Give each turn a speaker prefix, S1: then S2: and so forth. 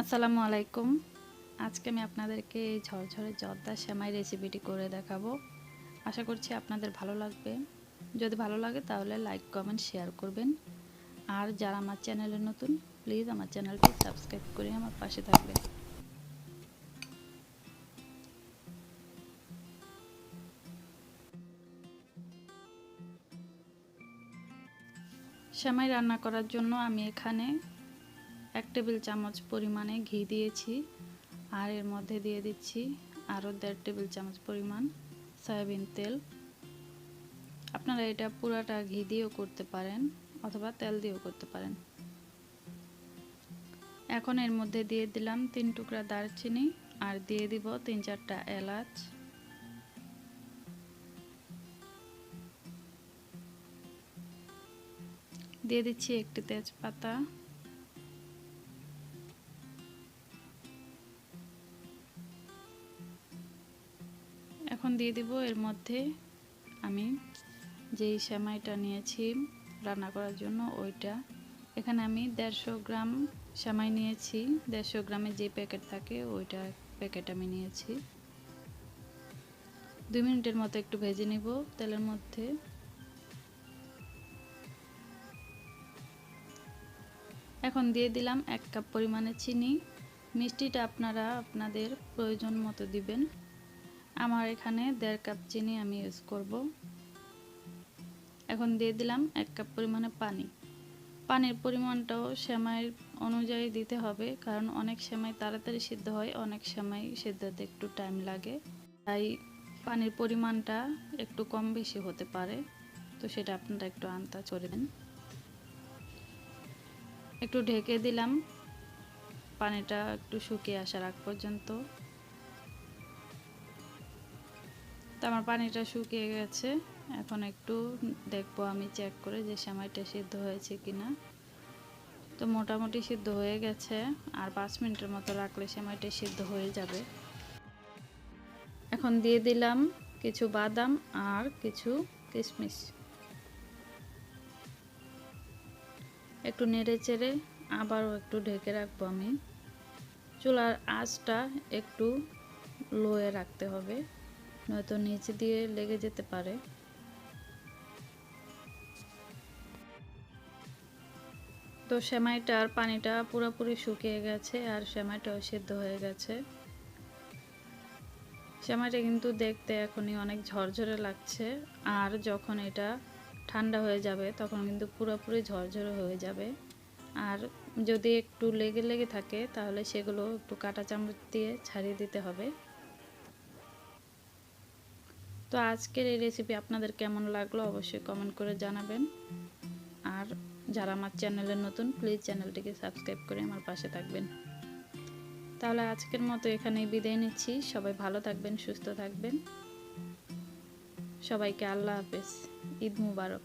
S1: আসসালামু আলাইকুম। আজকে আমি আপনাদেরকে এই ঝরঝরে জর্দা সেমাই রেসিপিটি করে দেখাবো। আশা করছি আপনাদের ভালো লাগবে। যদি ভালো লাগে তাহলে লাইক কমেন্ট শেয়ার করবেন। আর যারা আমার চ্যানেলে নতুন প্লিজ আমার চ্যানেলটি সাবস্ক্রাইব করে আমার পাশে থাকবেন। সেমাই রান্না করার জন্য আমি এখানে 1 টেবিল চামচ পরিমাণে ঘি দিয়েছি আর এর মধ্যে দিয়ে দিচ্ছি আরও 1.5 টেবিল চামচ পরিমাণ সয়াবিন তেল। আপনারা এটা পুরাটা ঘি দিয়েও করতে পারেন অথবা তেল দিয়েও করতে পারেন। এখন এর মধ্যে দিয়ে দিলাম 3 টুকরা দারচিনি আর দিয়ে দিব 3-4টা এলাচ। দিয়ে দিচ্ছি একটি তেজপাতা। এখন দিয়ে দিব এর মধ্যে আমি যেই সেমাইটা নিয়েছি রান্না করার জন্য ওইটা। এখানে আমি 150 গ্রাম সেমাই নিয়েছি। 150 গ্রামের যে প্যাকেট থাকে ওইটা প্যাকেট আমি নিয়েছি। 2 মিনিটের মতো একটু ভেজে নিব তেলের মধ্যে। এখন দিয়ে দিলাম 1 কাপ পরিমাণে চিনি। মিষ্টিটা আপনারা আপনাদের প্রয়োজন মতো দিবেন। আমার এখানে 1.5 কাপ চিনি আমি ইউজ করব। এখন দিয়ে দিলাম 1 কাপ পরিমাণে পানি। পানির পরিমাণটাও সেমাইয়ের অনুযায়ী দিতে হবে, কারণ অনেক সেমাই তাড়াতাড়ি সিদ্ধ হয়, অনেক সেমাই সিদ্ধ হতে একটু টাইম লাগে। তাই পানির পরিমাণটা একটু কম বেশি হতে পারে, তো সেটা আপনারা একটু আন্দাজ করে দেন। একটু ঢেকে দিলাম পানিটা একটু শুকিয়ে আসার আগ পর্যন্ত। তো আমার পানিটা শুকিয়ে গেছে। এখন একটু দেখবো আমি চেক করে যে সেমাইটা সিদ্ধ হয়েছে কিনা। তো মোটামুটি সিদ্ধ হয়ে গেছে, আর 5 মিনিটের মতো রাখলে সেমাইটা সিদ্ধ হয়ে যাবে। এখন দিয়ে দিলাম কিছু বাদাম আর কিছু কিশমিশ। একটু নেড়ে চেড়ে আবারও একটু ঢেকে রাখবো আমি। চুলার আঁচটা একটু লোয়ে রাখতে হবে, নয়তো নিচে দিয়ে লেগে যেতে পারে। তো সেমাইটার পানিটা পুরোপুরি শুকিয়ে গেছে আর সেমাইটাও সিদ্ধ হয়ে গেছে। সেমাইটা কিন্তু দেখতে এখনই অনেক ঝরঝরে লাগছে, আর যখন এটা ঠান্ডা হয়ে যাবে তখন কিন্তু পুরোপুরি ঝরঝরে হয়ে যাবে। আর যদি একটু লেগে লেগে থাকে তাহলে সেগুলো একটু কাঁটা চামচ দিয়ে ছাড়িয়ে দিতে হবে। তো আজকের এই রেসিপি আপনাদের কেমন লাগলো অবশ্যই কমেন্ট করে জানাবেন। আর যারা আমার চ্যানেলে নতুন প্লিজ চ্যানেলটিকে সাবস্ক্রাইব করে আমার পাশে থাকবেন। তাহলে আজকের মতো এখানেই বিদায় নিচ্ছি। সবাই ভালো থাকবেন, সুস্থ থাকবেন। সবাইকে আল্লাহ হাফেজ। ঈদ মুবারক।